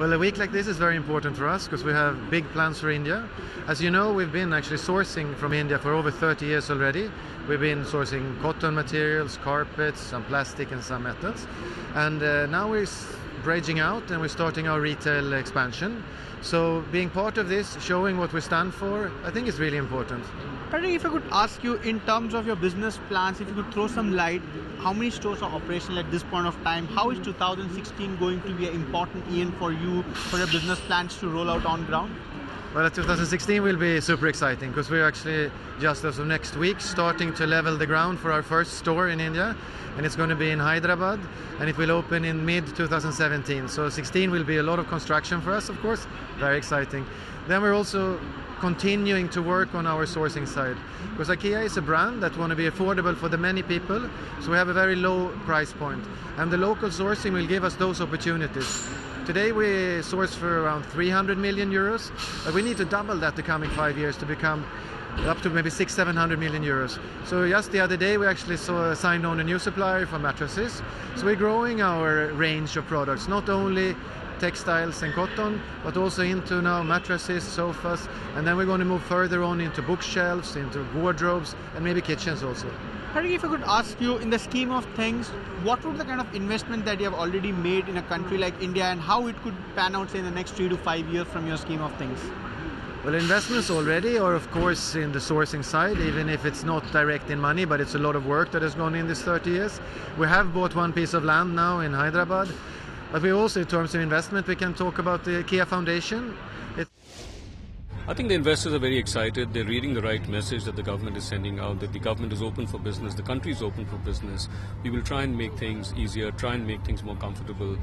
Well, a week like this is very important for us because we have big plans for India. As you know, we've been actually sourcing from India for over 30 years already. We've been sourcing cotton materials, carpets, some plastic and some metals. And now we're branching out and we're starting our retail expansion. So being part of this, showing what we stand for, I think is really important. Patrick, if I could ask you in terms of your business plans, if you could throw some light, how many stores are operational at this point of time? How is 2016 going to be an important year for you, for your business plans to roll out on ground? Well, 2016 will be super exciting because we're actually just as of next week starting to level the ground for our first store in India, and it's going to be in Hyderabad and it will open in mid 2017. So 16 will be a lot of construction for us, of course, very exciting. Then we're also continuing to work on our sourcing side because IKEA is a brand that want to be affordable for the many people, so we have a very low price point, and the local sourcing will give us those opportunities. Today we source for around 300 million euros, but we need to double that the coming 5 years to become up to maybe 600-700 million euros. So just the other day we actually signed on a new supplier for mattresses. So we're growing our range of products, not only textiles and cotton, but also into now mattresses, sofas, and then we're going to move further on into bookshelves, into wardrobes, and maybe kitchens also. Harry, if I could ask you, in the scheme of things, what would the kind of investment that you have already made in a country like India and how it could pan out, say, in the next 3 to 5 years from your scheme of things? Well, investments already are, of course, in the sourcing side, even if it's not direct in money, but it's a lot of work that has gone in this 30 years. We have bought one piece of land now in Hyderabad, but we also, in terms of investment, we can talk about the IKEA Foundation. I think the investors are very excited. They're reading the right message that the government is sending out, that the government is open for business, the country is open for business. We will try and make things easier, try and make things more comfortable.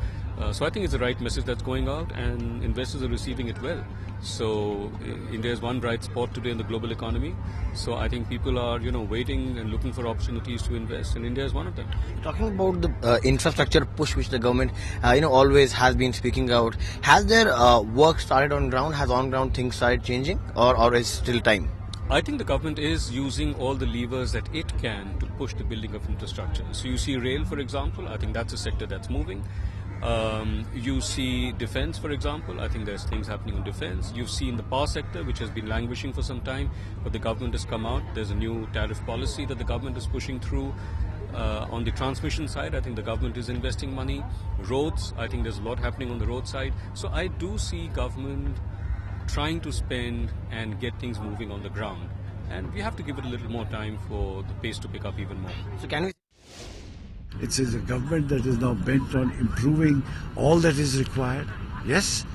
So I think it's the right message that's going out, and investors are receiving it well. So India is one bright spot today in the global economy. So I think people are, waiting and looking for opportunities to invest, and India is one of them. Talking about the infrastructure push which the government, always has been speaking out, has their work started on ground? Has on ground things started changing, or is still time? I think the government is using all the levers that it can to push the building of infrastructure. So you see rail, for example. I think that's a sector that's moving. You see defense, for example. I think there's things happening on defense. You've seen the power sector, which has been languishing for some time, but the government has come out. There's a new tariff policy that the government is pushing through. On the transmission side, I think the government is investing money. Roads, I think there's a lot happening on the road side. So I do see government trying to spend and get things moving on the ground. And we have to give it a little more time for the pace to pick up even more. So can we? It is a government that is now bent on improving all that is required. Yes,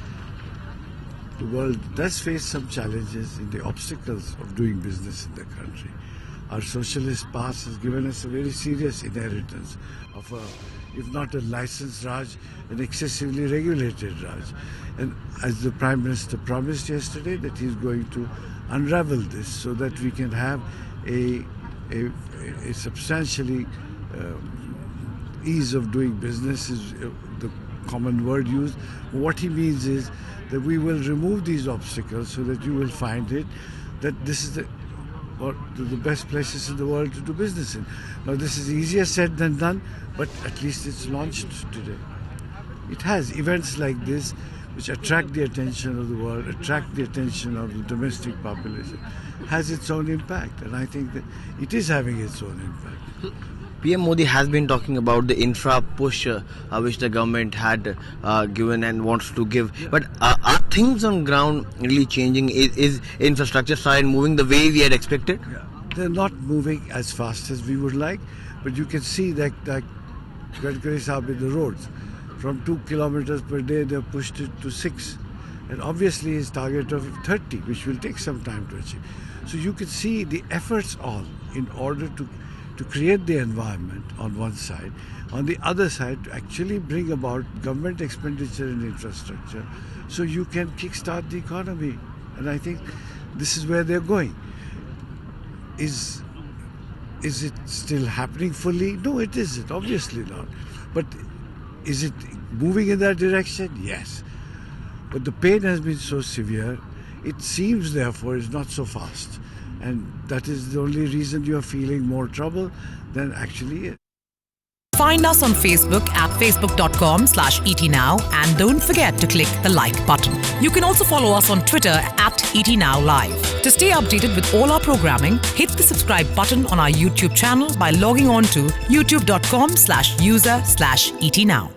the world does face some challenges in the obstacles of doing business in the country. Our socialist past has given us a very serious inheritance of if not a licensed Raj, an excessively regulated Raj. And as the Prime Minister promised yesterday that he is going to unravel this so that we can have a substantially ease of doing business is the common word used. What he means is that we will remove these obstacles so that you will find it that this is the best places in the world to do business in. Now this is easier said than done, but at least it's launched today. It has events like this which attract the attention of the world, attract the attention of the domestic population, has its own impact, and I think that it is having its own impact. PM Modi has been talking about the infra push which the government had given and wants to give. But are things on ground really changing? Is infrastructure started moving the way we had expected? Yeah. They're not moving as fast as we would like, but you can see that Gadkari Sahab in the roads. From 2 kilometers per day, they've pushed it to 6. And obviously his target of 30, which will take some time to achieve. So you can see the efforts all in order to create the environment on one side, on the other side to actually bring about government expenditure in infrastructure so you can kickstart the economy. And I think this is where they're going. Is it still happening fully? No, it isn't, obviously not. But is it moving in that direction? Yes. But the pain has been so severe, it seems therefore is not so fast. And that is the only reason you are feeling more trouble than actually is. Find us on Facebook at facebook.com/ETNow and don't forget to click the like button. You can also follow us on Twitter at ETNowLive. To stay updated with all our programming, hit the subscribe button on our YouTube channel by logging on to youtube.com/user/ETNow.